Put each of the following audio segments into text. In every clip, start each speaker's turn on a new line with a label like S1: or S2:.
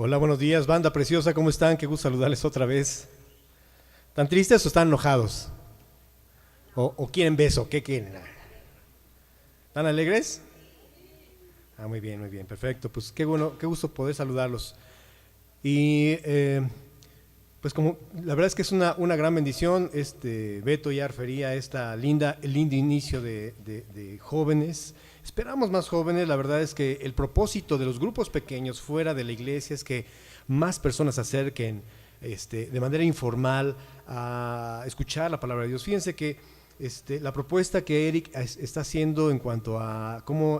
S1: Hola, buenos días, banda preciosa, ¿cómo están? Qué gusto saludarles otra vez. ¿Están tristes o están enojados? ¿O quieren beso? ¿Qué quieren? ¿Están alegres? Muy bien, perfecto. Pues qué bueno, qué gusto poder saludarlos. Y pues como la verdad es que es una gran bendición, Beto ya refería a el lindo inicio de jóvenes. Esperamos más jóvenes, la verdad es que el propósito de los grupos pequeños fuera de la iglesia es que más personas se acerquen de manera informal a escuchar la palabra de Dios. Fíjense que la propuesta que Eric está haciendo en cuanto a cómo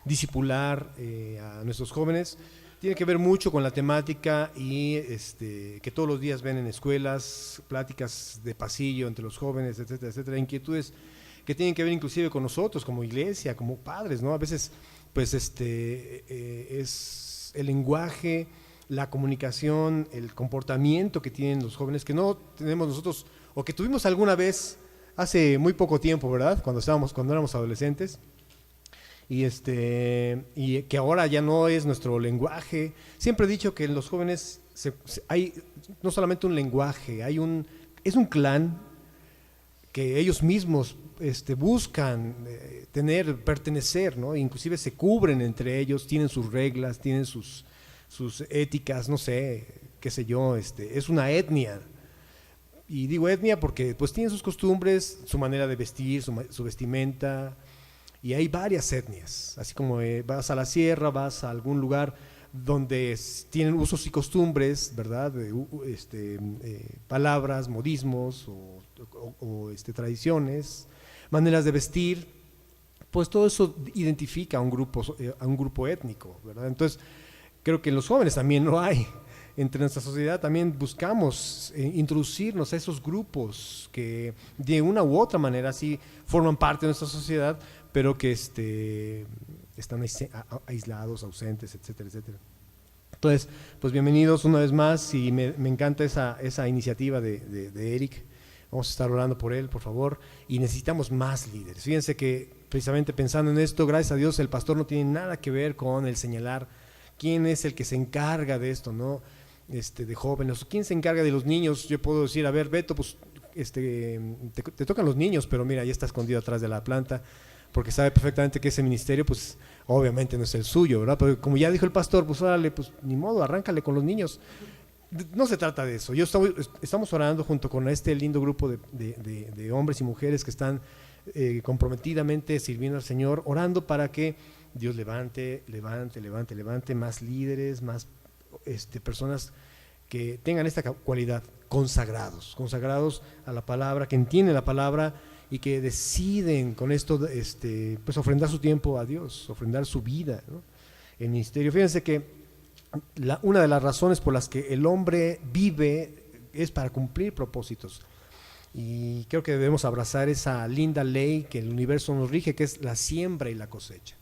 S1: discipular a nuestros jóvenes tiene que ver mucho con la temática y que todos los días ven en escuelas, pláticas de pasillo entre los jóvenes, etcétera, etcétera, inquietudes que tienen que ver inclusive con nosotros como iglesia, como padres, ¿no? A veces, pues, es el lenguaje, la comunicación, el comportamiento que tienen los jóvenes que no tenemos nosotros o que tuvimos alguna vez hace muy poco tiempo, ¿verdad? Cuando éramos adolescentes y que ahora ya no es nuestro lenguaje. Siempre he dicho que en los jóvenes hay no solamente un lenguaje, es un clan que ellos mismos buscan pertenecer, ¿no? Inclusive se cubren entre ellos, tienen sus reglas, tienen sus éticas, no sé, qué sé yo, es una etnia. Y digo etnia porque pues tienen sus costumbres, su manera de vestir, su vestimenta, y hay varias etnias, así como vas a la sierra, vas a algún lugar donde tienen usos y costumbres, ¿verdad? Palabras, modismos o tradiciones, maneras de vestir, pues todo eso identifica a un grupo étnico, ¿verdad? Entonces, creo que en los jóvenes también lo hay. Entre nuestra sociedad también buscamos introducirnos a esos grupos que de una u otra manera sí forman parte de nuestra sociedad, pero que están aislados, ausentes, etcétera, etcétera. Entonces, pues bienvenidos una vez más y me encanta esa iniciativa de Eric. Vamos a estar orando por él, por favor, y necesitamos más líderes. Fíjense que precisamente pensando en esto, gracias a Dios, el pastor no tiene nada que ver con el señalar quién es el que se encarga de esto, ¿no? De jóvenes, quién se encarga de los niños. Yo puedo decir, a ver, Beto, pues te tocan los niños, pero mira, ya está escondido atrás de la planta, porque sabe perfectamente que ese ministerio, pues obviamente no es el suyo, ¿verdad? Pero como ya dijo el pastor, pues órale, pues ni modo, arráncale con los niños. No se trata de eso. Estamos orando junto con este lindo grupo de hombres y mujeres que están comprometidamente sirviendo al Señor, orando para que Dios levante más líderes, más personas que tengan esta cualidad, consagrados a la palabra, que entienden la palabra y que deciden con esto pues ofrendar su tiempo a Dios, ofrendar su vida, ¿no? El ministerio. Fíjense que una de las razones por las que el hombre vive es para cumplir propósitos. Y creo que debemos abrazar esa linda ley que el universo nos rige, que es la siembra y la cosecha.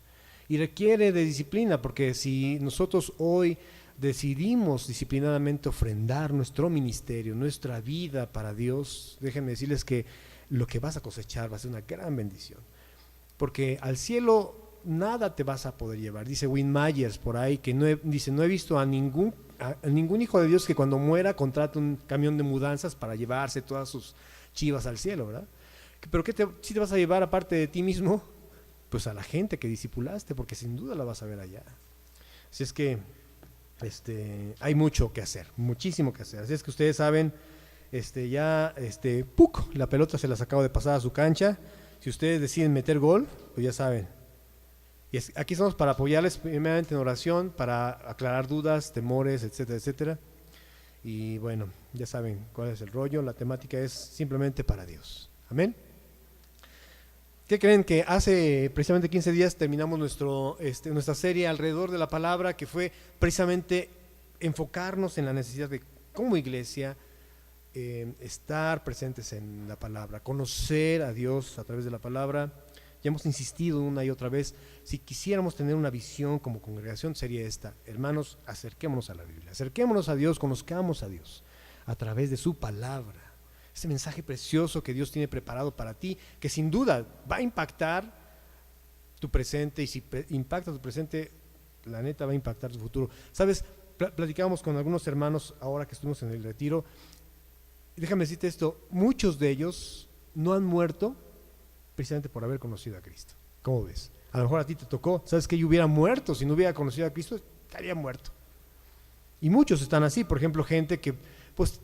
S1: Y requiere de disciplina, porque si nosotros hoy decidimos disciplinadamente ofrendar nuestro ministerio, nuestra vida para Dios, déjenme decirles que lo que vas a cosechar va a ser una gran bendición. Porque al cielo nada te vas a poder llevar. Dice Win Myers por ahí que no he visto a ningún hijo de Dios que cuando muera contrate un camión de mudanzas para llevarse todas sus chivas al cielo, ¿verdad? Pero si te vas a llevar aparte de ti mismo? Pues a la gente que discipulaste, porque sin duda la vas a ver allá. Así es que hay mucho que hacer, muchísimo que hacer. Así es que ustedes saben, ¡puc! La pelota se las acabo de pasar a su cancha. Si ustedes deciden meter gol, pues ya saben. Aquí estamos para apoyarles primeramente en oración, para aclarar dudas, temores, etcétera, etcétera. Y bueno, ya saben cuál es el rollo. La temática es simplemente para Dios. Amén. ¿Qué creen? Que hace precisamente 15 días terminamos nuestra serie alrededor de la palabra, que fue precisamente enfocarnos en la necesidad de, como iglesia, estar presentes en la palabra, conocer a Dios a través de la palabra. Ya hemos insistido una y otra vez, si quisiéramos tener una visión como congregación sería esta: hermanos, acerquémonos a la Biblia, acerquémonos a Dios, conozcamos a Dios a través de su palabra. Ese mensaje precioso que Dios tiene preparado para ti, que sin duda va a impactar tu presente, y si impacta tu presente, la neta va a impactar tu futuro. ¿Sabes? platicábamos con algunos hermanos ahora que estuvimos en el retiro. Déjame decirte esto, muchos de ellos no han muerto precisamente por haber conocido a Cristo. ¿Cómo ves? A lo mejor a ti te tocó, ¿sabes que yo hubiera muerto si no hubiera conocido a Cristo? Estaría muerto. Y muchos están así, por ejemplo, gente que, pues,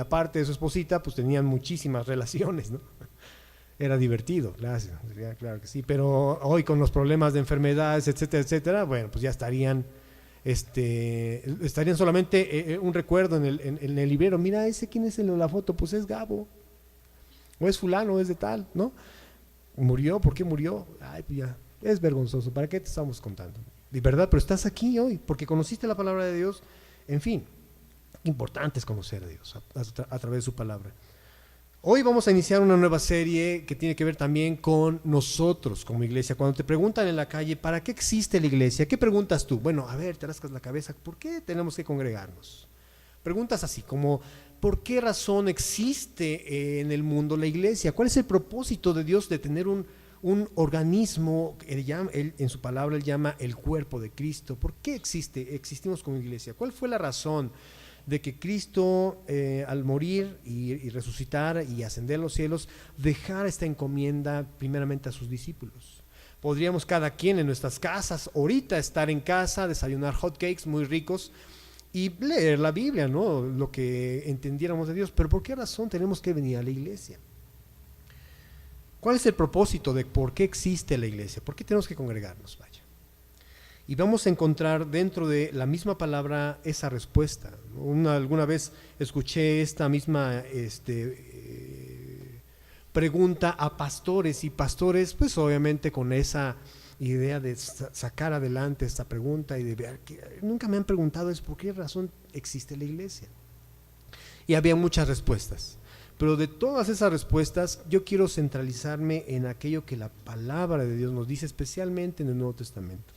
S1: aparte de su esposita, pues tenían muchísimas relaciones, ¿no? Era divertido, claro que sí, pero hoy con los problemas de enfermedades, etcétera, etcétera, bueno, pues ya estarían solamente un recuerdo en el librero. Mira, ese, ¿quién es el de la foto? Pues es Gabo, o es fulano, o es de tal, ¿no? ¿Murió? ¿Por qué murió? Ay, pues ya, es vergonzoso, ¿para qué te estamos contando? De verdad, pero estás aquí hoy, porque conociste la palabra de Dios. En fin, importante es conocer a Dios a través de su palabra. Hoy vamos a iniciar una nueva serie que tiene que ver también con nosotros como iglesia. Cuando te preguntan en la calle, ¿para qué existe la iglesia? ¿Qué preguntas tú? Bueno, a ver, te rascas la cabeza, ¿por qué tenemos que congregarnos? Preguntas así como, ¿por qué razón existe en el mundo la iglesia? ¿Cuál es el propósito de Dios de tener un organismo, él, en su palabra él llama el cuerpo de Cristo? ¿Por qué existimos como iglesia? ¿Cuál fue la razón de que Cristo al morir y resucitar y ascender a los cielos, dejara esta encomienda primeramente a sus discípulos? Podríamos cada quien en nuestras casas, ahorita estar en casa, desayunar hot cakes muy ricos y leer la Biblia, ¿no? Lo que entendiéramos de Dios, pero ¿por qué razón tenemos que venir a la iglesia? ¿Cuál es el propósito de por qué existe la iglesia? ¿Por qué tenemos que congregarnos? Vaya. Y vamos a encontrar dentro de la misma palabra esa respuesta. Alguna vez escuché esta misma pregunta a pastores, y pastores pues obviamente con esa idea de sacar adelante esta pregunta y de ver que nunca me han preguntado es por qué razón existe la iglesia. Y había muchas respuestas, pero de todas esas respuestas yo quiero centralizarme en aquello que la palabra de Dios nos dice, especialmente en el Nuevo Testamento.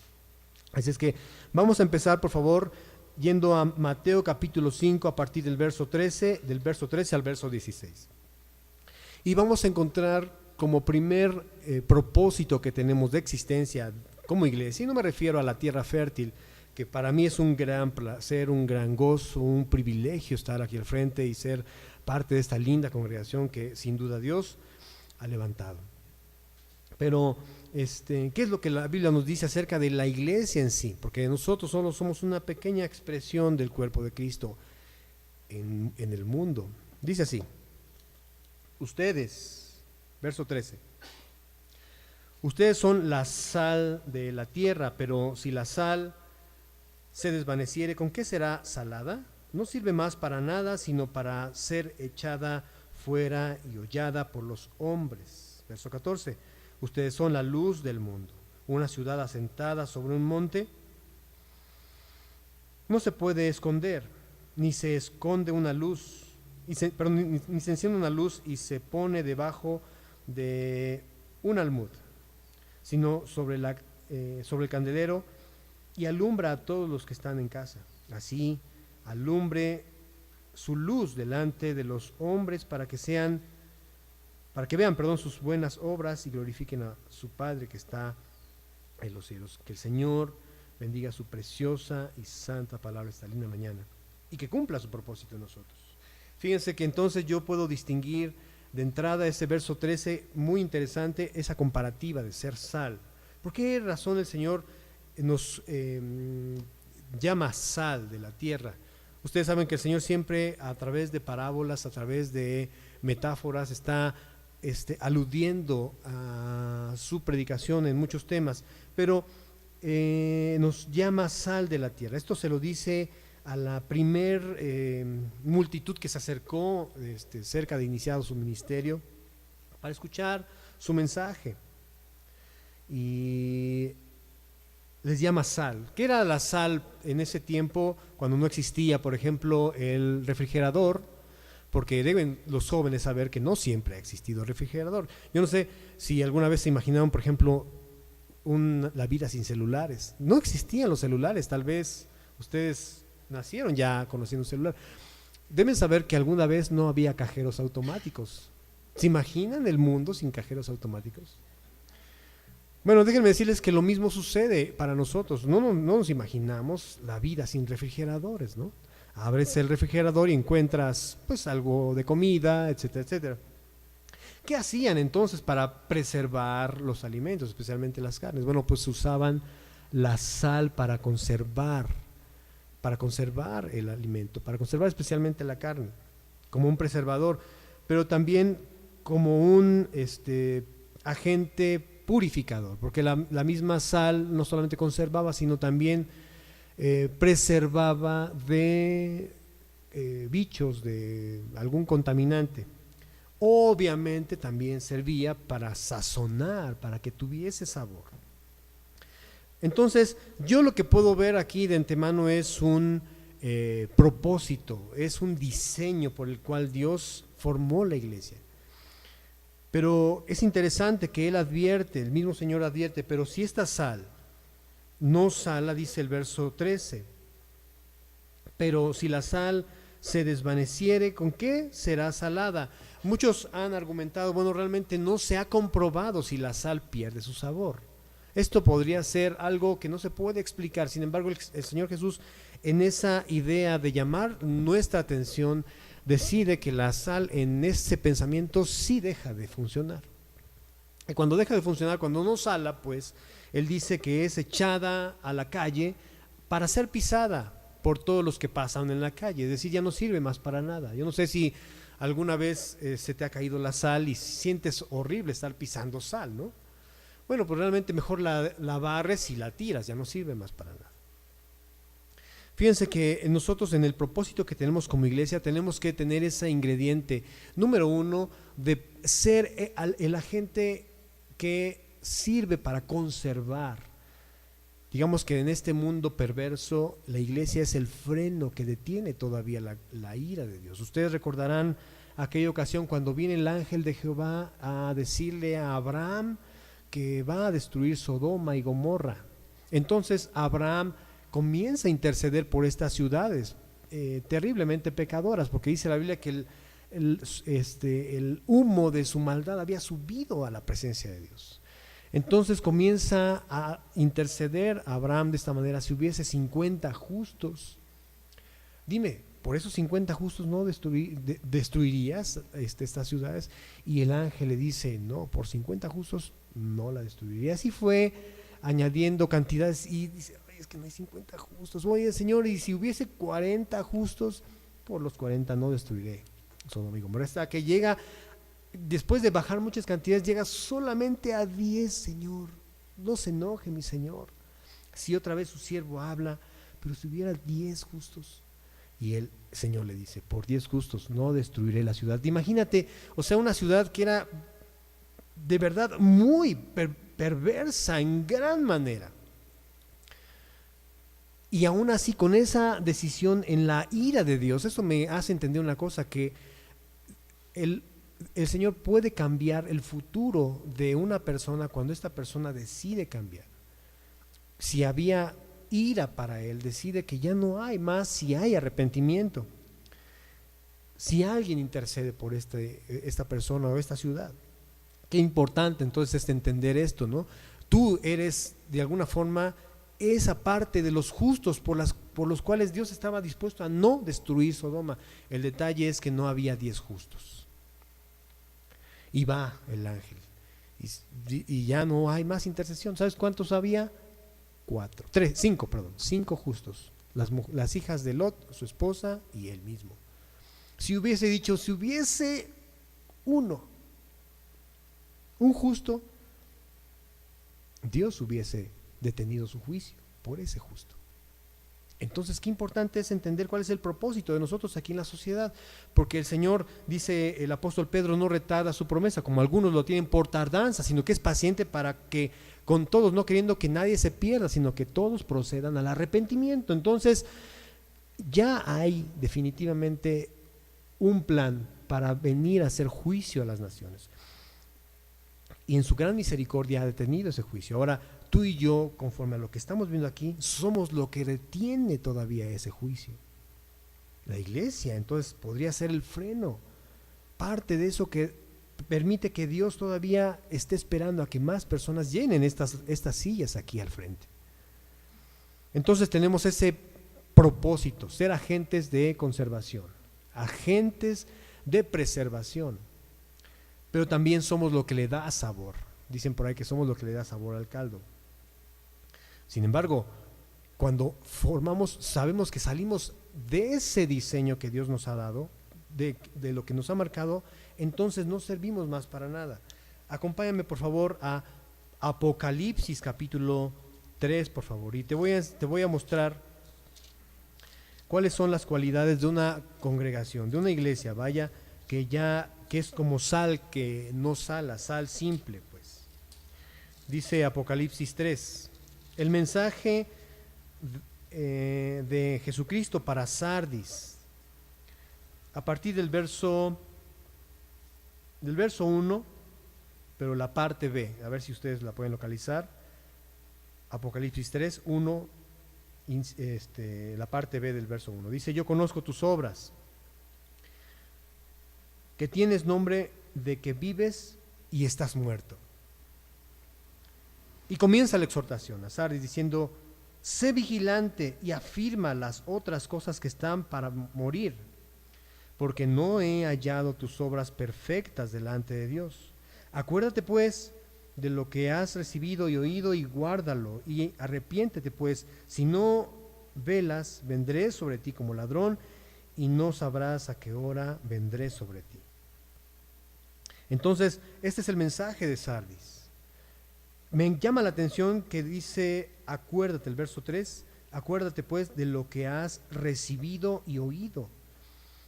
S1: Así es que vamos a empezar, por favor, yendo a Mateo capítulo 5 a partir del verso 13 al verso 16. Y vamos a encontrar como primer propósito que tenemos de existencia como iglesia, y no me refiero a la tierra fértil, que para mí es un gran placer, un gran gozo, un privilegio estar aquí al frente y ser parte de esta linda congregación que sin duda Dios ha levantado. Pero ¿qué es lo que la Biblia nos dice acerca de la iglesia en sí? Porque nosotros solo somos una pequeña expresión del cuerpo de Cristo en el mundo. Dice así, ustedes, verso 13, ustedes son la sal de la tierra, pero si la sal se desvaneciere, ¿con qué será salada? No sirve más para nada, sino para ser echada fuera y hollada por los hombres. Verso 14, ustedes son la luz del mundo. Una ciudad asentada sobre un monte no se puede esconder, ni se esconde una luz, ni se enciende una luz y se pone debajo de un almud, sino sobre el candelero, y alumbra a todos los que están en casa. Así alumbre su luz delante de los hombres para que vean sus buenas obras y glorifiquen a su Padre que está en los cielos. Que el Señor bendiga su preciosa y santa palabra esta linda mañana y que cumpla su propósito en nosotros. Fíjense que entonces yo puedo distinguir de entrada ese verso 13, muy interesante, esa comparativa de ser sal. ¿Por qué razón el Señor nos llama sal de la tierra? Ustedes saben que el Señor siempre a través de parábolas, a través de metáforas, está aludiendo a su predicación en muchos temas, pero nos llama sal de la tierra. Esto se lo dice a la primer multitud que se acercó cerca de iniciado su ministerio para escuchar su mensaje, y les llama sal. ¿Qué era la sal en ese tiempo cuando no existía, por ejemplo, el refrigerador? Porque deben los jóvenes saber que no siempre ha existido refrigerador. Yo no sé si alguna vez se imaginaron, por ejemplo, la vida sin celulares. No existían los celulares, tal vez ustedes nacieron ya conociendo un celular. Deben saber que alguna vez no había cajeros automáticos. ¿Se imaginan el mundo sin cajeros automáticos? Bueno, déjenme decirles que lo mismo sucede para nosotros. No nos imaginamos la vida sin refrigeradores, ¿no? Abres el refrigerador y encuentras pues algo de comida, etcétera, etcétera. ¿Qué hacían entonces para preservar los alimentos, especialmente las carnes? Bueno, pues usaban la sal para conservar el alimento, para conservar especialmente la carne, como un preservador, pero también como un agente purificador, porque la misma sal no solamente conservaba, sino también preservaba de bichos, de algún contaminante. Obviamente también servía para sazonar, para que tuviese sabor. Entonces, yo lo que puedo ver aquí de antemano es un propósito, es un diseño por el cual Dios formó la iglesia. Pero es interesante que Él advierte, el mismo Señor advierte, pero si esta sal no sala, dice el verso 13, pero si la sal se desvaneciere, ¿con qué será salada? Muchos han argumentado, bueno, realmente no se ha comprobado si la sal pierde su sabor. Esto podría ser algo que no se puede explicar. Sin embargo, el Señor Jesús, en esa idea de llamar nuestra atención, decide que la sal en ese pensamiento sí deja de funcionar. Y cuando deja de funcionar, cuando no sala, pues Él dice que es echada a la calle para ser pisada por todos los que pasan en la calle. Es decir, ya no sirve más para nada. Yo no sé si alguna vez se te ha caído la sal y sientes horrible estar pisando sal, ¿no? Bueno, pues realmente mejor la barres y la tiras, ya no sirve más para nada. Fíjense que nosotros en el propósito que tenemos como iglesia tenemos que tener ese ingrediente, número uno, de ser el agente que sirve para conservar. Digamos que en este mundo perverso la iglesia es el freno que detiene todavía la ira de Dios. Ustedes recordarán aquella ocasión cuando viene el ángel de Jehová a decirle a Abraham que va a destruir Sodoma y Gomorra. Entonces Abraham comienza a interceder por estas ciudades terriblemente pecadoras, porque dice la Biblia que el humo de su maldad había subido a la presencia de Dios. Entonces comienza a interceder a Abraham de esta manera: si hubiese 50 justos, dime, por esos 50 justos no destruirías estas ciudades. Y el ángel le dice: no, por 50 justos no la destruiría. Así fue añadiendo cantidades y dice: es que no hay 50 justos. Oye, Señor, y si hubiese 40 justos, por los 40 no destruiré Sodoma y Gomorra. Hasta que llega, después de bajar muchas cantidades, llega solamente a 10, Señor. No se enoje, mi Señor, si otra vez su siervo habla, pero si hubiera 10 justos. Y el Señor le dice: por 10 justos no destruiré la ciudad. Imagínate, o sea, una ciudad que era de verdad muy perversa en gran manera. Y aún así, con esa decisión en la ira de Dios, eso me hace entender una cosa, que el Señor puede cambiar el futuro de una persona cuando esta persona decide cambiar. Si había ira para Él, decide que ya no hay más, si hay arrepentimiento. Si alguien intercede por esta persona o esta ciudad. Qué importante entonces es entender esto, ¿no? Tú eres de alguna forma esa parte de los justos por los cuales Dios estaba dispuesto a no destruir Sodoma. El detalle es que no había 10 justos. Y va el ángel y ya no hay más intercesión. ¿Sabes cuántos había? 5 justos. Las hijas de Lot, su esposa y él mismo. Si hubiese dicho, si hubiese un justo, Dios hubiese detenido su juicio por ese justo. Entonces, qué importante es entender cuál es el propósito de nosotros aquí en la sociedad, porque el Señor, dice el apóstol Pedro, no retarda su promesa, como algunos lo tienen por tardanza, sino que es paciente para que con todos, no queriendo que nadie se pierda, sino que todos procedan al arrepentimiento. Entonces, ya hay definitivamente un plan para venir a hacer juicio a las naciones. Y en su gran misericordia ha detenido ese juicio. Ahora, tú y yo, conforme a lo que estamos viendo aquí, somos lo que detiene todavía ese juicio. La iglesia, entonces, podría ser el freno, parte de eso que permite que Dios todavía esté esperando a que más personas llenen estas sillas aquí al frente. Entonces tenemos ese propósito, ser agentes de conservación, agentes de preservación, pero también somos lo que le da sabor. Dicen por ahí que somos lo que le da sabor al caldo. Sin embargo, cuando formamos, sabemos que salimos de ese diseño que Dios nos ha dado, de lo que nos ha marcado, entonces no servimos más para nada. Acompáñame por favor a Apocalipsis capítulo 3, por favor, y te voy a mostrar cuáles son las cualidades de una congregación, de una iglesia, vaya, que es como sal que no sala, sal simple, pues. Dice Apocalipsis 3, el mensaje de Jesucristo para Sardis, a partir del verso 1, pero la parte B, a ver si ustedes la pueden localizar. Apocalipsis 3, 1, la parte B del verso 1. Dice, yo conozco tus obras, que tienes nombre de que vives y estás muerto. Y comienza la exhortación a Sardis diciendo, sé vigilante y afirma las otras cosas que están para morir, porque no he hallado tus obras perfectas delante de Dios. Acuérdate pues de lo que has recibido y oído y guárdalo, y arrepiéntete pues, si no velas, vendré sobre ti como ladrón y no sabrás a qué hora vendré sobre ti. Entonces, este es el mensaje de Sardis. Me llama la atención que dice, acuérdate, el verso 3, acuérdate pues de lo que has recibido y oído.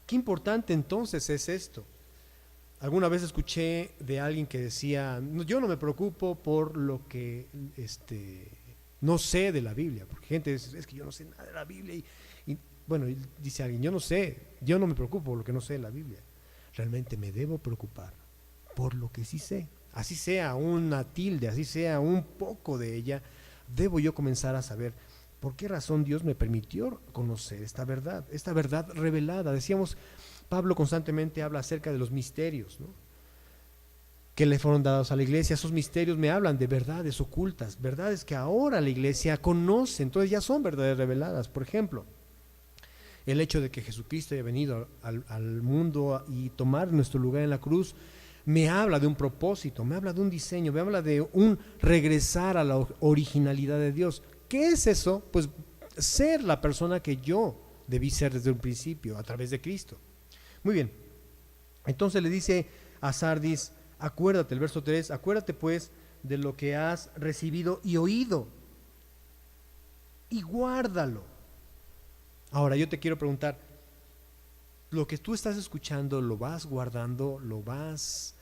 S1: Qué importante entonces es esto. Alguna vez escuché de alguien que decía, yo no me preocupo por lo que no sé de la Biblia, porque gente dice, es que yo no sé nada de la Biblia, y bueno, dice alguien, yo no sé, yo no me preocupo por lo que no sé de la Biblia, realmente me debo preocupar por lo que sí sé, así sea una tilde, así sea un poco de ella, debo yo comenzar a saber por qué razón Dios me permitió conocer esta verdad revelada. Decíamos, Pablo constantemente habla acerca de los misterios, ¿no?, que le fueron dados a la iglesia. Esos misterios me hablan de verdades ocultas, verdades que ahora la iglesia conoce, entonces ya son verdades reveladas. Por ejemplo, el hecho de que Jesucristo haya venido al mundo y tomar nuestro lugar en la cruz, me habla de un propósito, me habla de un diseño, me habla de un regresar a la originalidad de Dios. ¿Qué es eso? Pues ser la persona que yo debí ser desde un principio, a través de Cristo. Muy bien, entonces le dice a Sardis, acuérdate, el verso 3, acuérdate pues de lo que has recibido y oído, y guárdalo. Ahora yo te quiero preguntar, lo que tú estás escuchando, ¿lo vas guardando, lo vas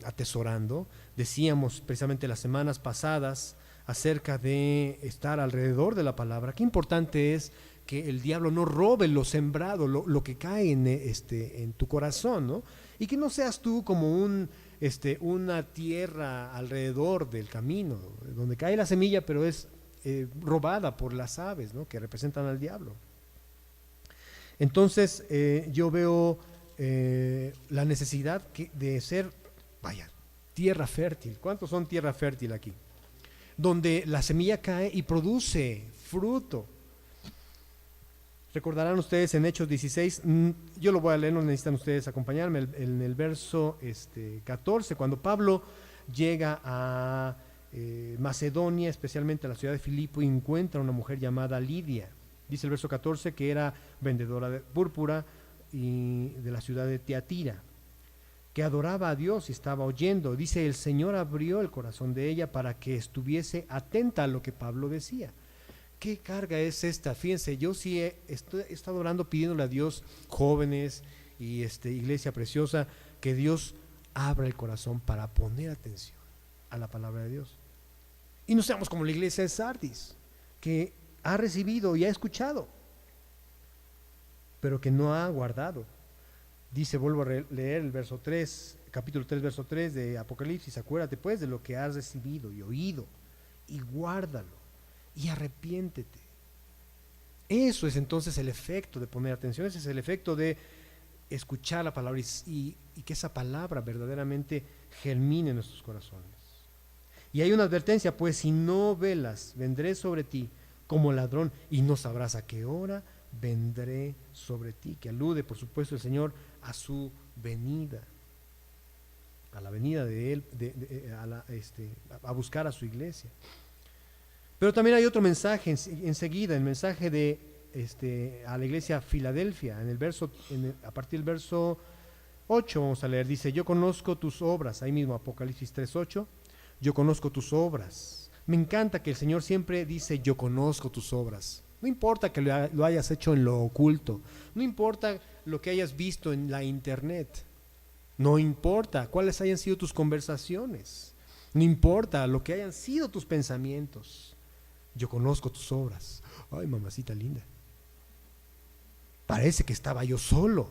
S1: atesorando? Decíamos precisamente las semanas pasadas acerca de estar alrededor de la palabra. Qué importante es que el diablo no robe lo sembrado, lo que cae en tu corazón, ¿no? Y que no seas tú como una tierra alrededor del camino, donde cae la semilla, pero es robada por las aves, ¿no?, que representan al diablo. Entonces yo veo la necesidad de ser, tierra fértil. ¿Cuántos son tierra fértil aquí? Donde la semilla cae y produce fruto. Recordarán ustedes en Hechos 16, yo lo voy a leer, no necesitan ustedes acompañarme, en el verso 14, cuando Pablo llega a Macedonia, especialmente a la ciudad de Filipo, y encuentra a una mujer llamada Lidia. Dice el verso 14 que era vendedora de púrpura y de la ciudad de Tiatira, que adoraba a Dios y estaba oyendo. Dice, el Señor abrió el corazón de ella para que estuviese atenta a lo que Pablo decía. ¿Qué carga es esta? Fíjense, yo sí he estado orando, pidiéndole a Dios, jóvenes y iglesia preciosa, que Dios abra el corazón para poner atención a la palabra de Dios. Y no seamos como la iglesia de Sardis, que ha recibido y ha escuchado, pero que no ha guardado. Dice, vuelvo a leer el verso 3, capítulo 3, verso 3 de Apocalipsis, acuérdate pues de lo que has recibido y oído, y guárdalo, y arrepiéntete. Eso es entonces el efecto de poner atención, ese es el efecto de escuchar la palabra y que esa palabra verdaderamente germine en nuestros corazones. Y hay una advertencia, pues si no velas, vendré sobre ti como ladrón y no sabrás a qué hora vendré sobre ti, que alude, por supuesto, el Señor a su venida, a la venida de Él, a buscar a su iglesia. Pero también hay otro mensaje enseguida, el mensaje a la iglesia Filadelfia, a partir del verso 8 vamos a leer, dice, yo conozco tus obras, ahí mismo Apocalipsis 3:8, yo conozco tus obras. Me encanta que el Señor siempre dice, yo conozco tus obras. No importa que lo hayas hecho en lo oculto, no importa lo que hayas visto en la internet, no importa cuáles hayan sido tus conversaciones, no importa lo que hayan sido tus pensamientos, yo conozco tus obras. Ay, mamacita linda, parece que estaba yo solo,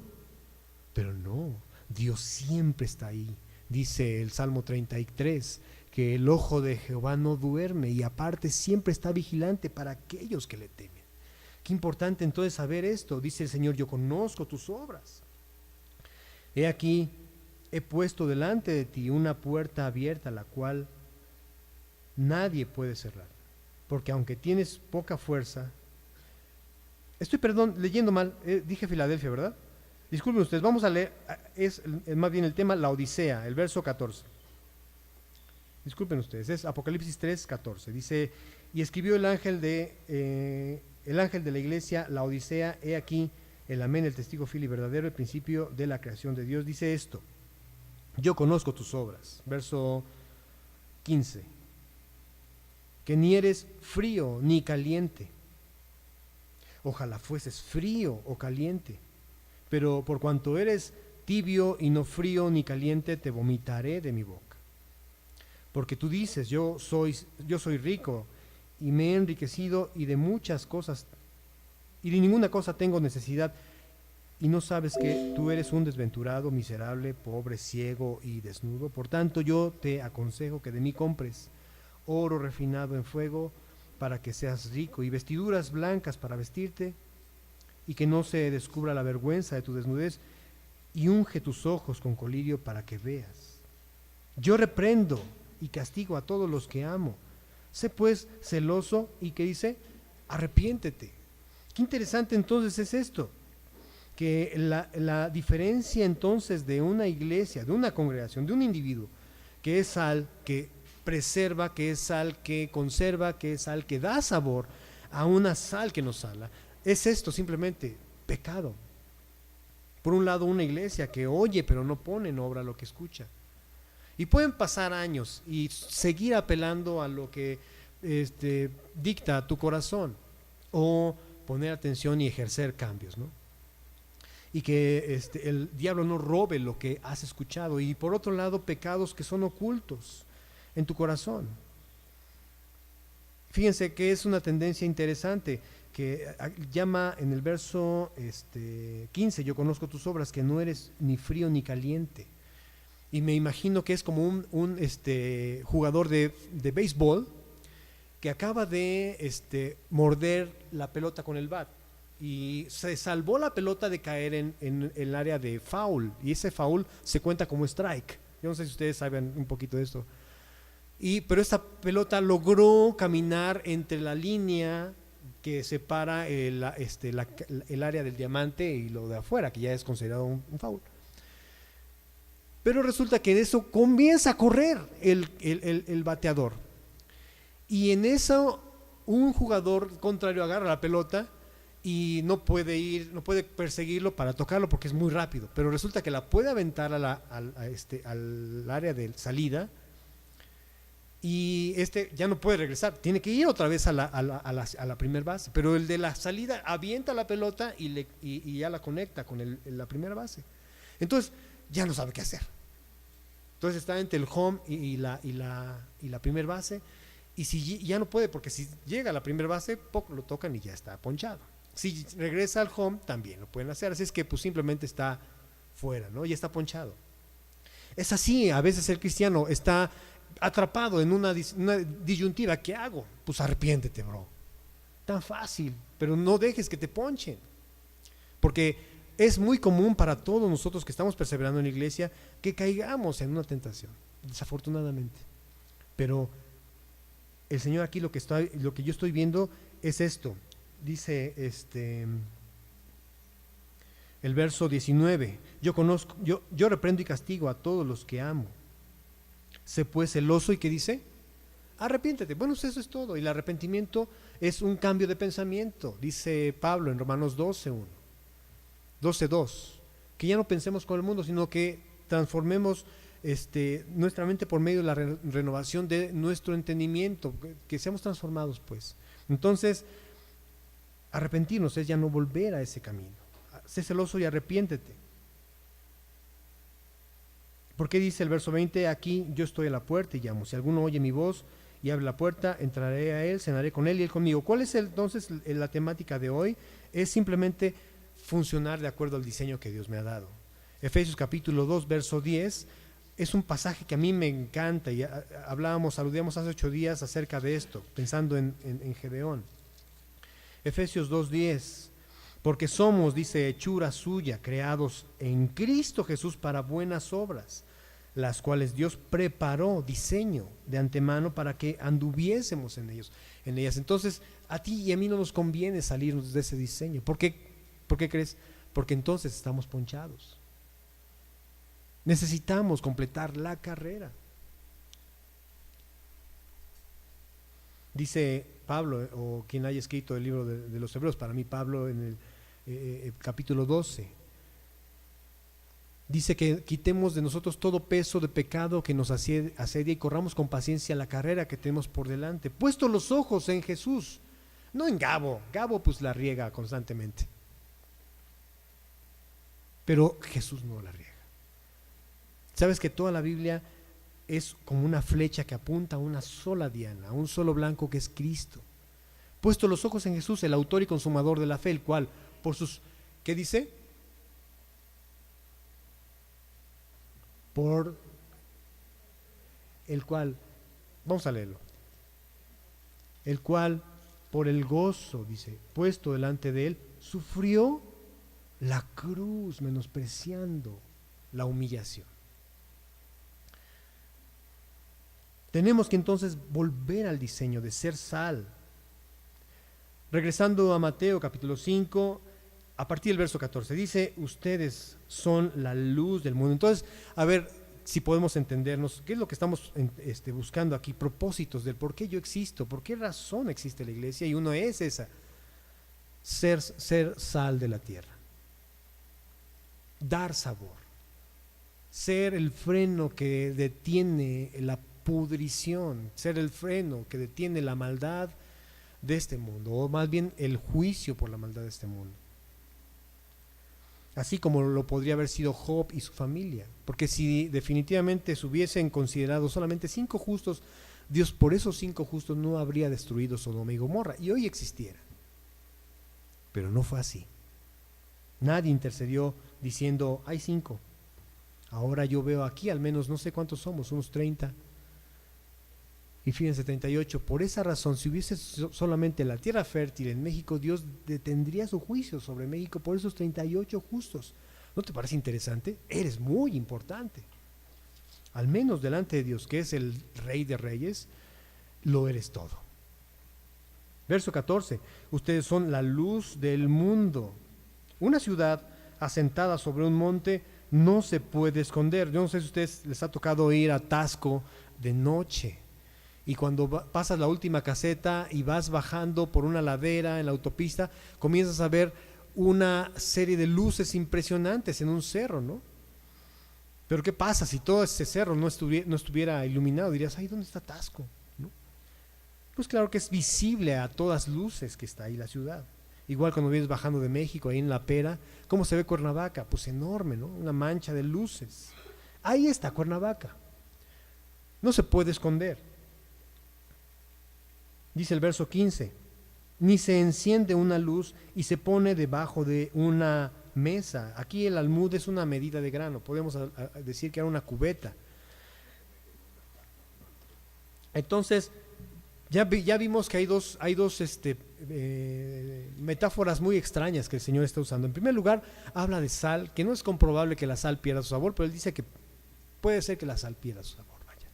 S1: pero no, Dios siempre está ahí. Dice el Salmo 33, que el ojo de Jehová no duerme y aparte siempre está vigilante para aquellos que le temen. Qué importante entonces saber esto. Dice el Señor, yo conozco tus obras. He aquí, he puesto delante de ti una puerta abierta, la cual nadie puede cerrar. Porque aunque tienes poca fuerza, leyendo mal, dije Filadelfia, ¿verdad? Disculpen ustedes, vamos a leer, es más bien el tema, la Odisea, el verso 14. Disculpen ustedes, es Apocalipsis 3:14. Dice, y escribió el ángel de la iglesia, la Odisea, he aquí el amén, el testigo fiel y verdadero, el principio de la creación de Dios. Dice esto, yo conozco tus obras. Verso 15, que ni eres frío ni caliente. Ojalá fueses frío o caliente, pero por cuanto eres tibio y no frío ni caliente, te vomitaré de mi boca. Porque tú dices, yo soy rico y me he enriquecido y de muchas cosas, y de ninguna cosa tengo necesidad, y no sabes que tú eres un desventurado, miserable, pobre, ciego y desnudo. Por tanto, yo te aconsejo que de mí compres oro refinado en fuego para que seas rico, y vestiduras blancas para vestirte, y que no se descubra la vergüenza de tu desnudez, y unge tus ojos con colirio para que veas. Yo reprendo y castigo a todos los que amo. Sé pues celoso y que dice, arrepiéntete. Qué interesante entonces es esto, que la diferencia entonces de una iglesia, de una congregación, de un individuo, que es sal, que preserva, que es sal, que conserva, que es sal, que da sabor, a una sal que nos sala, es esto simplemente, pecado. Por un lado, una iglesia que oye pero no pone en obra lo que escucha. Y pueden pasar años y seguir apelando a lo que dicta tu corazón, o poner atención y ejercer cambios, ¿no? Y que el diablo no robe lo que has escuchado. Y por otro lado, pecados que son ocultos en tu corazón. Fíjense que es una tendencia interesante que llama en el verso 15, yo conozco tus obras, que no eres ni frío ni caliente. Y me imagino que es como un jugador de béisbol que acaba de morder la pelota con el bat y se salvó la pelota de caer en el área de foul, y ese foul se cuenta como strike. Yo no sé si ustedes saben un poquito de esto. Pero esta pelota logró caminar entre la línea que separa el área del diamante y lo de afuera, que ya es considerado un foul. Pero resulta que en eso comienza a correr el bateador. Y en eso un jugador contrario agarra la pelota y no puede perseguirlo para tocarlo porque es muy rápido. Pero resulta que la puede aventar al área de salida, y ya no puede regresar, tiene que ir otra vez a la primera base. Pero el de la salida avienta la pelota y ya la conecta con la primera base. Entonces ya no sabe qué hacer. Entonces está entre el home y la primera base, y si ya no puede, porque si llega a la primera base, poco lo tocan y ya está ponchado. Si regresa al home, también lo pueden hacer. Así es que pues simplemente está fuera, ¿no? Ya está ponchado. Es así, a veces el cristiano está atrapado en una disyuntiva. ¿Qué hago? Pues arrepiéntete, bro. Tan fácil, pero no dejes que te ponchen. Porque Es muy común para todos nosotros que estamos perseverando en la iglesia que caigamos en una tentación, desafortunadamente. Pero el Señor aquí lo que yo estoy viendo es esto. Dice el verso 19, yo reprendo y castigo a todos los que amo. Sé pues celoso, y ¿qué dice? Arrepiéntete. Bueno, pues eso es todo. Y el arrepentimiento es un cambio de pensamiento, dice Pablo en Romanos 12:2, que ya no pensemos con el mundo, sino que transformemos nuestra mente por medio de la renovación de nuestro entendimiento, que seamos transformados, pues. Entonces, arrepentirnos es ya no volver a ese camino. Sé celoso y arrepiéntete. ¿Por qué dice el verso 20? Aquí yo estoy a la puerta y llamo. Si alguno oye mi voz y abre la puerta, entraré a él, cenaré con él y él conmigo. ¿Cuál es entonces la temática de hoy? Es simplemente funcionar de acuerdo al diseño que Dios me ha dado. Efesios capítulo 2, verso 10, es un pasaje que a mí me encanta, y saludamos hace 8 días acerca de esto, pensando en Gedeón. Efesios 2:10, porque somos, dice, hechura suya, creados en Cristo Jesús para buenas obras, las cuales Dios preparó, diseño de antemano para que anduviésemos en ellas. Entonces, a ti y a mí no nos conviene salirnos de ese diseño. ¿Por qué crees? Porque entonces estamos ponchados. Necesitamos completar la carrera. Dice Pablo, o quien haya escrito el libro de los Hebreos, para mí Pablo en el capítulo 12, dice que quitemos de nosotros todo peso de pecado que nos asedia y corramos con paciencia la carrera que tenemos por delante, puesto los ojos en Jesús, no en Gabo. Gabo pues la riega constantemente, pero Jesús no la riega. Sabes que toda la Biblia es como una flecha que apunta a una sola diana, a un solo blanco que es Cristo. Puesto los ojos en Jesús, el autor y consumador de la fe, el cual por sus, ¿qué dice? Por el cual, vamos a leerlo, el cual por el gozo, dice, puesto delante de él, sufrió la cruz, menospreciando la humillación. Tenemos que entonces volver al diseño de ser sal. Regresando a Mateo capítulo 5, a partir del verso 14, dice, ustedes son la luz del mundo. Entonces, a ver si podemos entendernos, ¿qué es lo que estamos buscando aquí? Propósitos del por qué yo existo, por qué razón existe la iglesia, y uno es esa, ser sal de la tierra, dar sabor, ser el freno que detiene la pudrición, ser el freno que detiene la maldad de este mundo, o más bien el juicio por la maldad de este mundo. Así como lo podría haber sido Job y su familia, porque si definitivamente se hubiesen considerado solamente 5 justos, Dios por esos 5 justos no habría destruido Sodoma y Gomorra, y hoy existiera. Pero no fue así. Nadie intercedió diciendo, hay 5, ahora yo veo aquí al menos no sé cuántos somos, unos 30. Y fíjense, 38, por esa razón, si hubiese solamente la tierra fértil en México, Dios detendría su juicio sobre México por esos 38 justos. ¿No te parece interesante? Eres muy importante. Al menos delante de Dios, que es el Rey de Reyes, lo eres todo. Verso 14, ustedes son la luz del mundo. Una ciudad asentada sobre un monte no se puede esconder. Yo no sé si a ustedes les ha tocado ir a Taxco de noche. Y cuando pasas la última caseta y vas bajando por una ladera en la autopista, comienzas a ver una serie de luces impresionantes en un cerro, ¿no? Pero ¿qué pasa si todo ese cerro no estuviera iluminado? Dirías, ay, ¿dónde está Taxco? ¿No? Pues claro que es visible a todas luces que está ahí la ciudad. Igual cuando vienes bajando de México, ahí en La Pera, ¿cómo se ve Cuernavaca? Pues enorme, ¿no? Una mancha de luces. Ahí está Cuernavaca. No se puede esconder. Dice el verso 15, ni se enciende una luz y se pone debajo de una mesa. Aquí el almud es una medida de grano, podemos decir que era una cubeta. Entonces, Ya vimos que hay dos metáforas muy extrañas que el Señor está usando. En primer lugar, habla de sal, que no es comprobable que la sal pierda su sabor, pero Él dice que puede ser que la sal pierda su sabor. Vaya.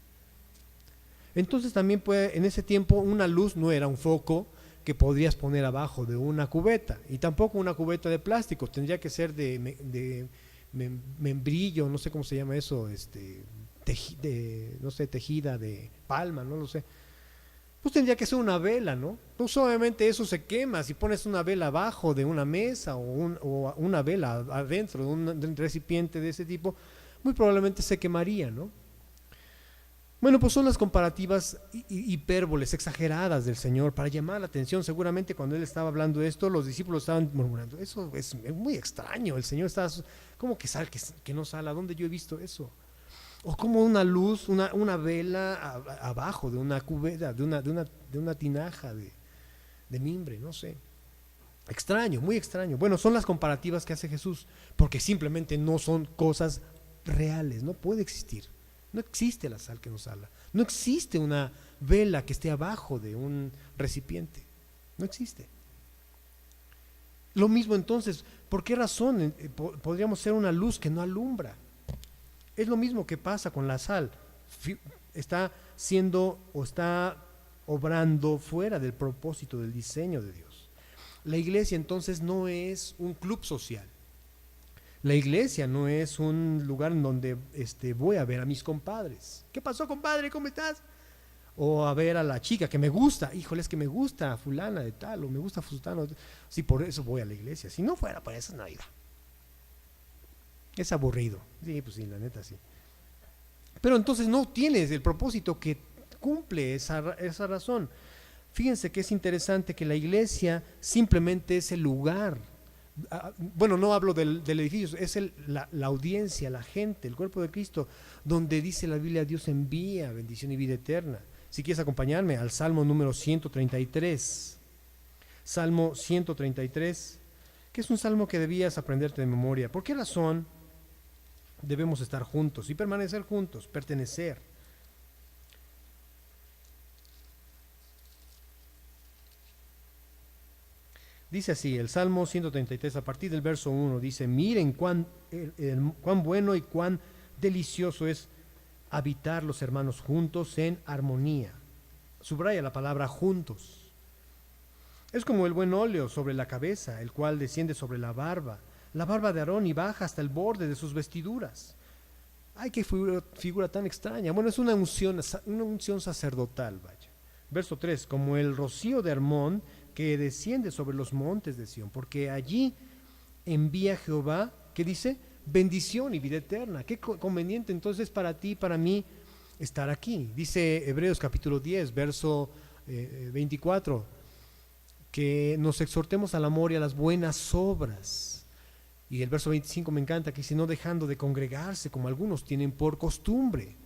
S1: Entonces también puede, en ese tiempo, una luz no era un foco que podrías poner abajo de una cubeta, y tampoco una cubeta de plástico, tendría que ser de membrillo, no sé cómo se llama eso, no sé, tejida de palma, no lo sé. Pues tendría que ser una vela, ¿no? Pues obviamente eso se quema. Si pones una vela abajo de una mesa o una vela adentro de un recipiente de ese tipo, muy probablemente se quemaría, ¿no? Bueno, pues son las comparativas hipérboles exageradas del Señor para llamar la atención. Seguramente cuando Él estaba hablando de esto, los discípulos estaban murmurando, eso es muy extraño, el Señor está, ¿cómo que sal, que no sale? ¿A dónde yo he visto eso? O como una luz, una vela abajo de una cubeta, de una tinaja de mimbre, no sé. Extraño, muy extraño. Bueno, son las comparativas que hace Jesús, porque simplemente no son cosas reales, no puede existir. No existe la sal que nos sala. No existe una vela que esté abajo de un recipiente. No existe. Lo mismo entonces, ¿por qué razón podríamos ser una luz que no alumbra? Es lo mismo que pasa con la sal. Está siendo o está obrando fuera del propósito del diseño de Dios. La iglesia entonces no es un club social. La iglesia no es un lugar en donde voy a ver a mis compadres. ¿Qué pasó, compadre? ¿Cómo estás? O a ver a la chica que me gusta. Híjole, es que me gusta fulana de tal o me gusta fulano. Sí, por eso voy a la iglesia. Si no fuera por eso, no iba. Es aburrido. Sí, pues sí, la neta sí. Pero entonces no tienes el propósito que cumple esa razón. Fíjense que es interesante que la iglesia simplemente es el lugar. Bueno, no hablo del edificio, es la audiencia, la gente, el cuerpo de Cristo, donde dice la Biblia, Dios envía bendición y vida eterna. Si quieres acompañarme al Salmo número 133. Salmo 133, que es un salmo que debías aprenderte de memoria. ¿Por qué razón debemos estar juntos y permanecer juntos, pertenecer? Dice así, el Salmo 133, a partir del verso 1, dice, miren cuán bueno y cuán delicioso es habitar los hermanos juntos en armonía. Subraya la palabra juntos. Es como el buen óleo sobre la cabeza, el cual desciende sobre la barba de Aarón y baja hasta el borde de sus vestiduras. Ay, qué figura tan extraña. Bueno, es una unción sacerdotal, vaya. Verso 3, como el rocío de Hermón que desciende sobre los montes de Sión, porque allí envía Jehová, ¿qué dice? Bendición y vida eterna. Qué conveniente entonces para ti y para mí estar aquí. Dice Hebreos capítulo 10, verso 24, que nos exhortemos al amor y a las buenas obras. Y el verso 25 me encanta, que dice, no dejando de congregarse como algunos tienen por costumbre,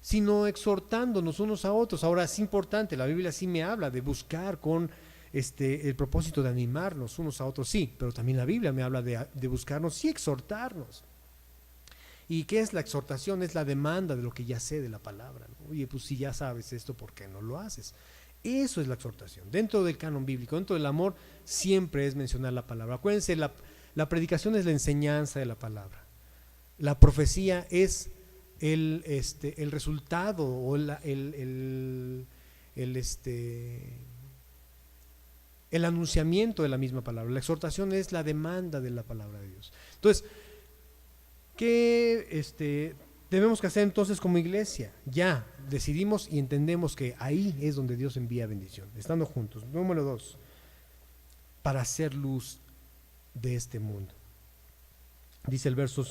S1: sino exhortándonos unos a otros. Ahora es importante, la Biblia sí me habla de buscar con el propósito de animarnos unos a otros, sí, pero también la Biblia me habla de buscarnos y exhortarnos. ¿Y qué es la exhortación? Es la demanda de lo que ya sé de la palabra, ¿no? Oye, pues si ya sabes esto, ¿por qué no lo haces? Eso es la exhortación. Dentro del canon bíblico, dentro del amor, siempre es mencionar la palabra. Acuérdense, la predicación es la enseñanza de la palabra. La profecía es el resultado o el anunciamiento de la misma palabra. La exhortación es la demanda de la palabra de Dios. Entonces, ¿qué debemos que hacer entonces como iglesia? Ya decidimos y entendemos que ahí es donde Dios envía bendición, estando juntos. Número 2, para hacer luz de este mundo. Dice el verso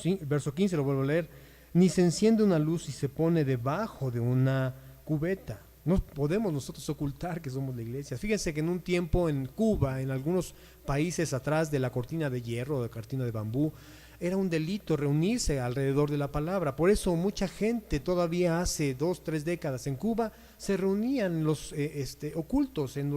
S1: 15, lo vuelvo a leer, ni se enciende una luz y se pone debajo de una cubeta. No podemos nosotros ocultar que somos la iglesia. Fíjense que en un tiempo en Cuba, en algunos países atrás de la cortina de hierro, de cortina de bambú, era un delito reunirse alrededor de la palabra. Por eso mucha gente todavía hace 2, 3 décadas en Cuba se reunían los ocultos en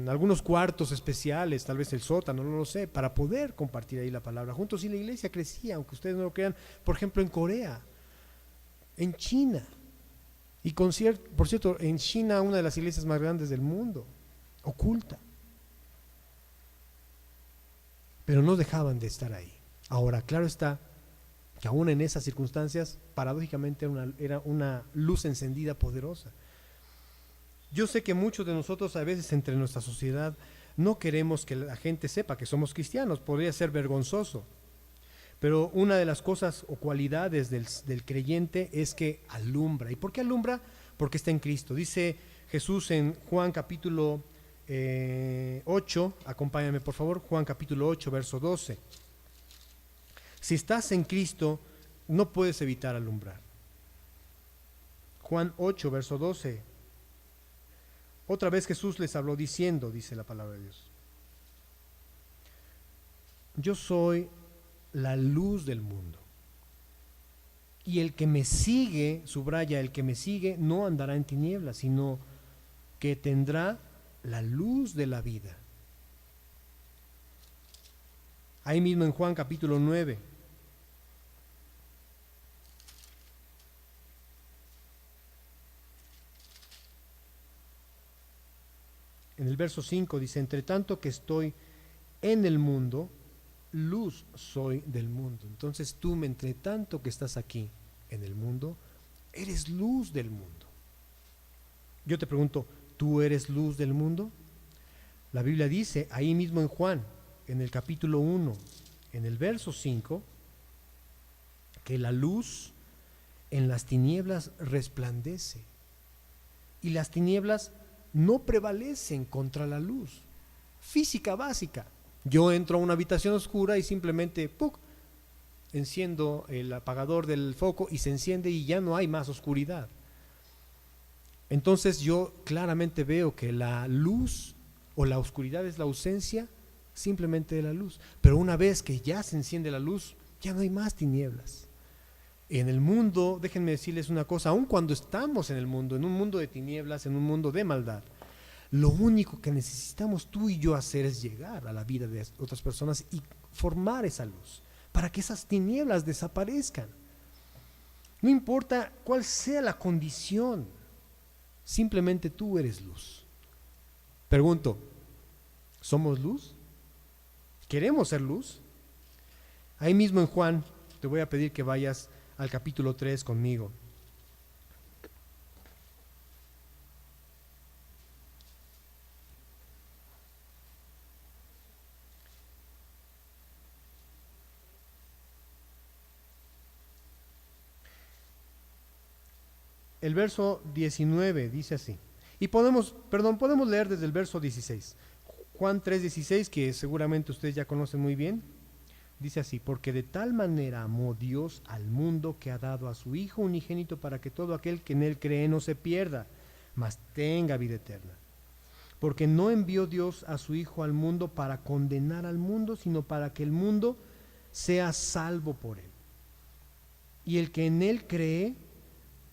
S1: algunos cuartos especiales, tal vez el sótano, no lo sé, para poder compartir ahí la palabra juntos. Y la iglesia crecía, aunque ustedes no lo crean. Por ejemplo, en Corea, en China, Y por cierto, en China, una de las iglesias más grandes del mundo, oculta. Pero no dejaban de estar ahí. Ahora, claro está que aún en esas circunstancias, paradójicamente era una luz encendida poderosa. Yo sé que muchos de nosotros a veces entre nuestra sociedad no queremos que la gente sepa que somos cristianos, podría ser vergonzoso. Pero una de las cosas o cualidades del creyente es que alumbra. ¿Y por qué alumbra? Porque está en Cristo. Dice Jesús en Juan capítulo 8, acompáñame por favor, Juan capítulo 8, verso 12. Si estás en Cristo, no puedes evitar alumbrar. Juan 8, verso 12. Otra vez Jesús les habló diciendo, dice la palabra de Dios: yo soy la luz del mundo. Y el que me sigue, subraya, el que me sigue no andará en tinieblas, sino que tendrá la luz de la vida. Ahí mismo en Juan capítulo 9. En el verso 5 dice: entre tanto que estoy en el mundo, luz soy del mundo. Entonces tú, entre tanto que estás aquí en el mundo, eres luz del mundo. Yo te pregunto, ¿tú eres luz del mundo? La Biblia dice ahí mismo en Juan, en el capítulo 1, en el verso 5, que la luz en las tinieblas resplandece y las tinieblas no prevalecen contra la luz. Física básica. Yo entro a una habitación oscura y simplemente ¡puc!, enciendo el apagador del foco y se enciende y ya no hay más oscuridad. Entonces yo claramente veo que la luz o la oscuridad es la ausencia simplemente de la luz. Pero una vez que ya se enciende la luz, ya no hay más tinieblas. En el mundo, déjenme decirles una cosa, aun cuando estamos en el mundo, en un mundo de tinieblas, en un mundo de maldad, lo único que necesitamos tú y yo hacer es llegar a la vida de otras personas y formar esa luz, para que esas tinieblas desaparezcan. No importa cuál sea la condición, simplemente tú eres luz. Pregunto, ¿somos luz? ¿Queremos ser luz? Ahí mismo en Juan, te voy a pedir que vayas al capítulo 3 conmigo. El verso 19 dice así. Y podemos leer desde el verso 16. Juan 3:16, que seguramente ustedes ya conocen muy bien. Dice así: porque de tal manera amó Dios al mundo que ha dado a su Hijo unigénito para que todo aquel que en él cree no se pierda, mas tenga vida eterna. Porque no envió Dios a su Hijo al mundo para condenar al mundo, sino para que el mundo sea salvo por él. Y el que en él cree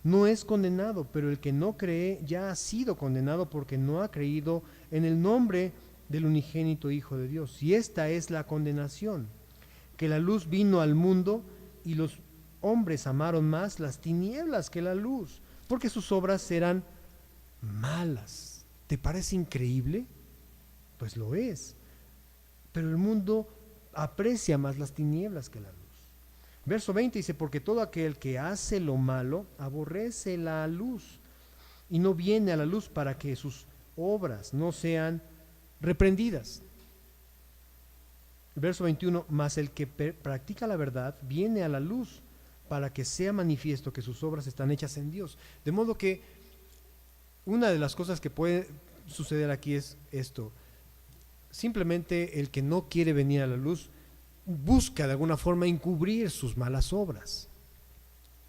S1: no es condenado, pero el que no cree ya ha sido condenado porque no ha creído en el nombre del unigénito Hijo de Dios. Y esta es la condenación, que la luz vino al mundo y los hombres amaron más las tinieblas que la luz, porque sus obras eran malas. ¿Te parece increíble? Pues lo es. Pero el mundo aprecia más las tinieblas que la luz. Verso 20 dice: porque todo aquel que hace lo malo aborrece la luz y no viene a la luz para que sus obras no sean reprendidas. Verso 21, mas el que practica la verdad viene a la luz para que sea manifiesto que sus obras están hechas en Dios. De modo que una de las cosas que puede suceder aquí es esto: simplemente el que no quiere venir a la luz busca de alguna forma encubrir sus malas obras,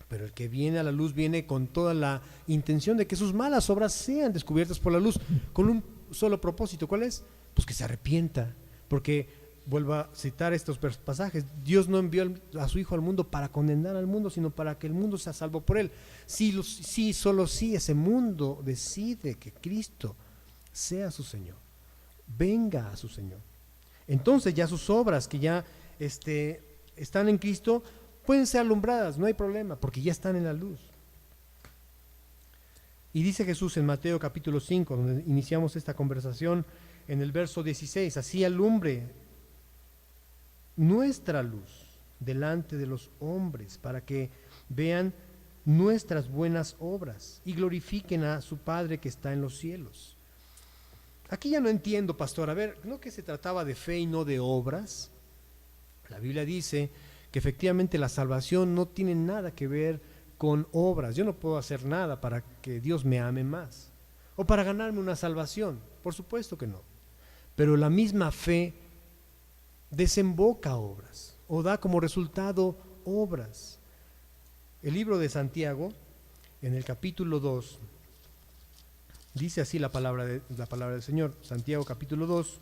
S1: pero el que viene a la luz viene con toda la intención de que sus malas obras sean descubiertas por la luz, con un solo propósito. ¿Cuál es? Pues que se arrepienta, porque vuelvo a citar estos pasajes: Dios no envió a su Hijo al mundo para condenar al mundo, sino para que el mundo sea salvo por él. Solo si ese mundo decide que Cristo sea su Señor, venga a su Señor, entonces ya sus obras que ya están en Cristo pueden ser alumbradas, no hay problema, porque ya están en la luz. Y dice Jesús en Mateo capítulo 5, donde iniciamos esta conversación, en el verso 16, así alumbre nuestra luz delante de los hombres, para que vean nuestras buenas obras y glorifiquen a su Padre que está en los cielos. Aquí ya no entiendo, pastor, a ver, ¿no que se trataba de fe y no de obras? La Biblia dice que efectivamente la salvación no tiene nada que ver con obras. Yo no puedo hacer nada para que Dios me ame más o para ganarme una salvación, por supuesto que no. Pero la misma fe desemboca obras o da como resultado obras. El libro de Santiago, en el capítulo 2, dice así la palabra del Señor. Santiago capítulo 2,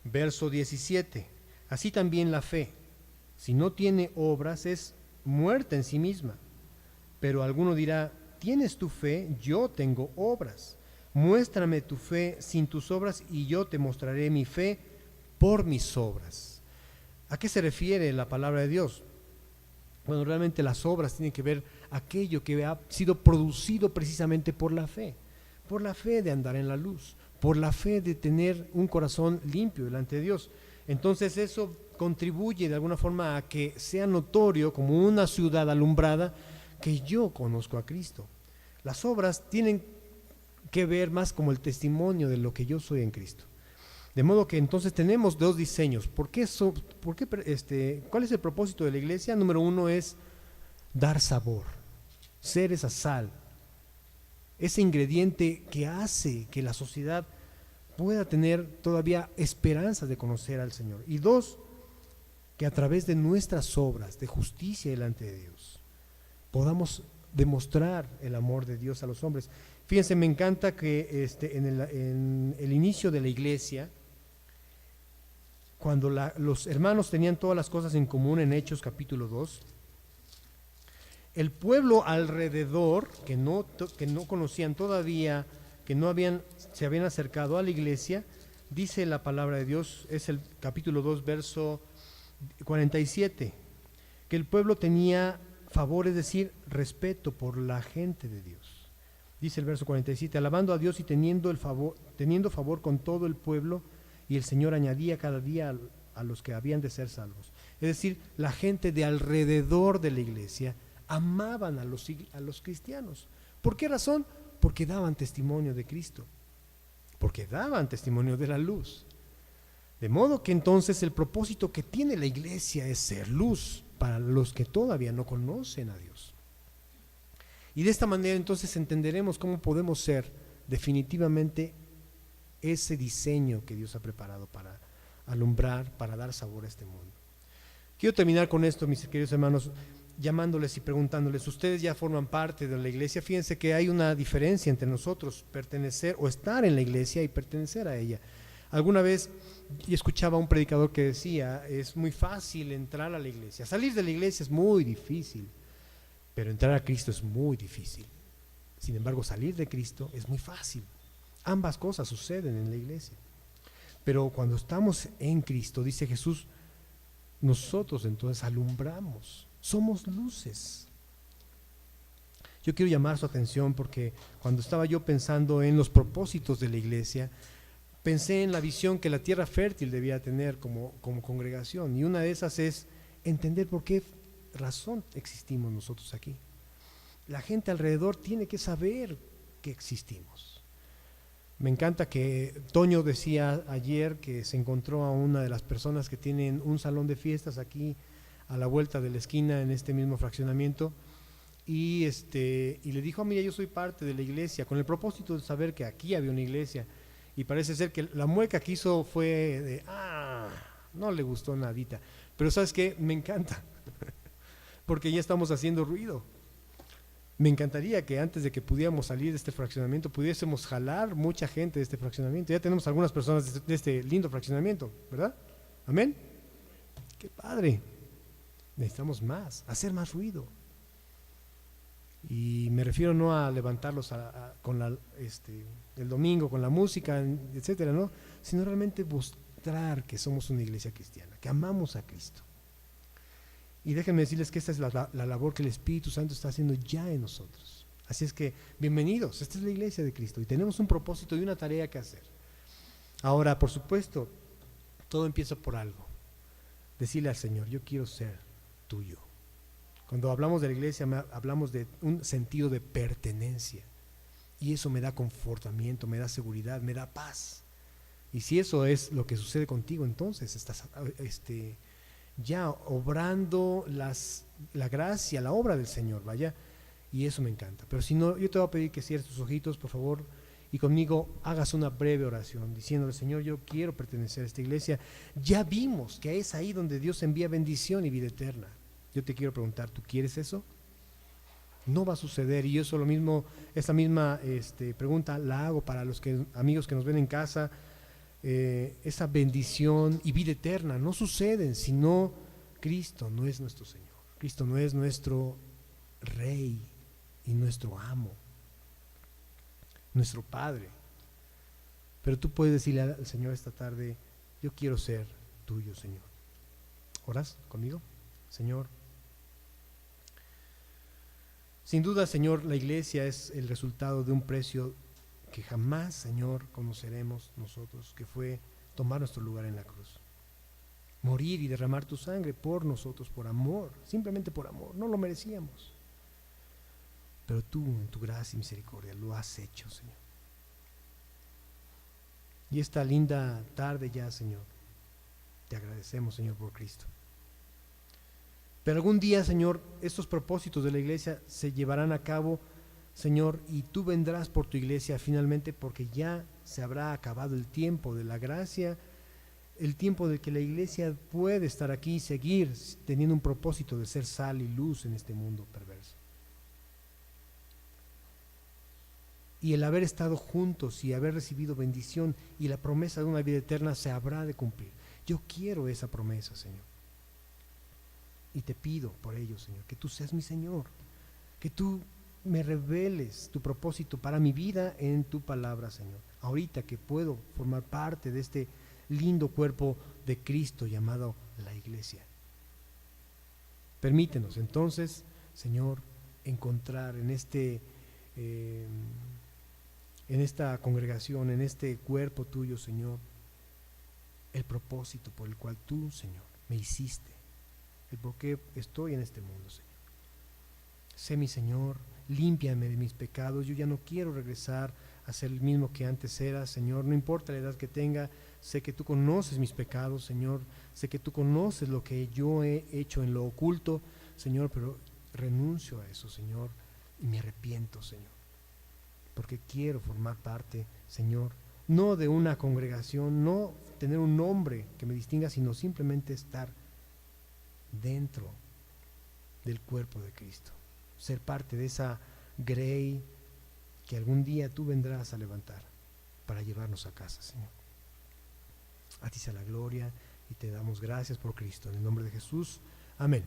S1: verso 17. Así también la fe, si no tiene obras, es muerta en sí misma. Pero alguno dirá, tienes tu fe, yo tengo obras. Muéstrame tu fe sin tus obras y yo te mostraré mi fe por mis obras. ¿A qué se refiere la palabra de Dios? Bueno, realmente las obras tienen que ver aquello que ha sido producido precisamente por la fe de andar en la luz, por la fe de tener un corazón limpio delante de Dios. Entonces eso contribuye de alguna forma a que sea notorio como una ciudad alumbrada que yo conozco a Cristo. Las obras tienen que ver más como el testimonio de lo que yo soy en Cristo. De modo que entonces tenemos dos diseños. ¿Cuál es el propósito de la iglesia? Número uno es dar sabor, ser esa sal, ese ingrediente que hace que la sociedad pueda tener todavía esperanzas de conocer al Señor. Y dos, que a través de nuestras obras de justicia delante de Dios podamos demostrar el amor de Dios a los hombres. Fíjense, me encanta que en el inicio de la iglesia, cuando los hermanos tenían todas las cosas en común en Hechos capítulo 2, el pueblo alrededor, que no conocían todavía, que se habían acercado a la iglesia, dice la palabra de Dios, es el capítulo 2, verso 47, que el pueblo tenía favor, es decir, respeto por la gente de Dios. Dice el verso 47, alabando a Dios y teniendo favor con todo el pueblo, y el Señor añadía cada día a los que habían de ser salvos. Es decir, la gente de alrededor de la iglesia amaban a los cristianos. ¿Por qué razón? Porque daban testimonio de Cristo, porque daban testimonio de la luz. De modo que entonces el propósito que tiene la iglesia es ser luz para los que todavía no conocen a Dios. Y de esta manera entonces entenderemos cómo podemos ser definitivamente ese diseño que Dios ha preparado para alumbrar, para dar sabor a este mundo. Quiero terminar con esto, mis queridos hermanos, llamándoles y preguntándoles, ustedes ya forman parte de la iglesia. Fíjense que hay una diferencia entre nosotros pertenecer o estar en la iglesia y pertenecer a ella. Alguna vez escuchaba a un predicador que decía, es muy fácil entrar a la iglesia, salir de la iglesia es muy difícil, pero entrar a Cristo es muy difícil. Sin embargo, salir de Cristo es muy fácil. Ambas cosas suceden en la iglesia. Pero cuando estamos en Cristo, dice Jesús, nosotros entonces alumbramos, somos luces. Yo quiero llamar su atención porque cuando estaba yo pensando en los propósitos de la iglesia, pensé en la visión que la tierra fértil debía tener como congregación, y una de esas es entender por qué razón existimos nosotros aquí. La gente alrededor tiene que saber que existimos. Me encanta que Toño decía ayer que se encontró a una de las personas que tienen un salón de fiestas aquí a la vuelta de la esquina en este mismo fraccionamiento, y le dijo, mira, yo soy parte de la iglesia, con el propósito de saber que aquí había una iglesia, y parece ser que la mueca que hizo fue de, no le gustó nadita, pero ¿sabes qué? Me encanta, porque ya estamos haciendo ruido. Me encantaría que antes de que pudiéramos salir de este fraccionamiento, pudiésemos jalar mucha gente de este fraccionamiento. Ya tenemos algunas personas de este lindo fraccionamiento, ¿verdad? ¿Amén? ¡Qué padre! Necesitamos más, hacer más ruido. Y me refiero no a levantarlos con el domingo, con la música, etcétera, ¿no? Sino realmente mostrar que somos una iglesia cristiana, que amamos a Cristo. Y déjenme decirles que esta es la labor que el Espíritu Santo está haciendo ya en nosotros. Así es que, bienvenidos, esta es la iglesia de Cristo y tenemos un propósito y una tarea que hacer. Ahora, por supuesto, todo empieza por algo. Decirle al Señor, yo quiero ser tuyo. Cuando hablamos de la iglesia, hablamos de un sentido de pertenencia. Y eso me da confortamiento, me da seguridad, me da paz. Y si eso es lo que sucede contigo, entonces estás ya obrando la gracia, la obra del Señor, vaya. Y eso me encanta. Pero si no, yo te voy a pedir que cierres tus ojitos, por favor, y conmigo hagas una breve oración diciéndole: Señor, yo quiero pertenecer a esta iglesia. Ya vimos que es ahí donde Dios envía bendición y vida eterna. Yo te quiero preguntar, ¿tú quieres eso? No va a suceder, y eso lo mismo, esta misma pregunta la hago para los amigos que nos ven en casa. Esa bendición y vida eterna no suceden si no Cristo no es nuestro Señor. Cristo no es nuestro Rey y nuestro amo, nuestro Padre. Pero tú puedes decirle al Señor esta tarde: yo quiero ser tuyo, Señor. ¿Oras conmigo? Señor, sin duda, Señor, la iglesia es el resultado de un precio que jamás, Señor, conoceremos nosotros, que fue tomar nuestro lugar en la cruz. Morir y derramar tu sangre por nosotros, por amor, simplemente por amor. No lo merecíamos. Pero tú, en tu gracia y misericordia, lo has hecho, Señor. Y esta linda tarde ya, Señor, te agradecemos, Señor, por Cristo. Pero algún día, Señor, estos propósitos de la iglesia se llevarán a cabo, Señor, y tú vendrás por tu iglesia finalmente, porque ya se habrá acabado el tiempo de la gracia, el tiempo de que la iglesia puede estar aquí y seguir teniendo un propósito de ser sal y luz en este mundo perverso. Y el haber estado juntos y haber recibido bendición y la promesa de una vida eterna se habrá de cumplir. Yo quiero esa promesa, Señor. Y te pido por ello, Señor, que tú seas mi Señor, que tú me reveles tu propósito para mi vida en tu palabra, Señor. Ahorita que puedo formar parte de este lindo cuerpo de Cristo llamado la iglesia. Permítenos entonces, Señor, encontrar en esta congregación, en este cuerpo tuyo, Señor, el propósito por el cual tú, Señor, me hiciste, el por qué estoy en este mundo, Señor. Sé mi Señor, límpiame de mis pecados. Yo ya no quiero regresar a ser el mismo que antes era, Señor. No importa la edad que tenga, sé que tú conoces mis pecados, Señor. Sé que tú conoces lo que yo he hecho en lo oculto, Señor, pero renuncio a eso, Señor, y me arrepiento, Señor, porque quiero formar parte, Señor, no de una congregación, no tener un nombre que me distinga, sino simplemente estar dentro del cuerpo de Cristo, ser parte de esa grey que algún día tú vendrás a levantar para llevarnos a casa, Señor. A ti sea la gloria y te damos gracias por Cristo. En el nombre de Jesús, amén.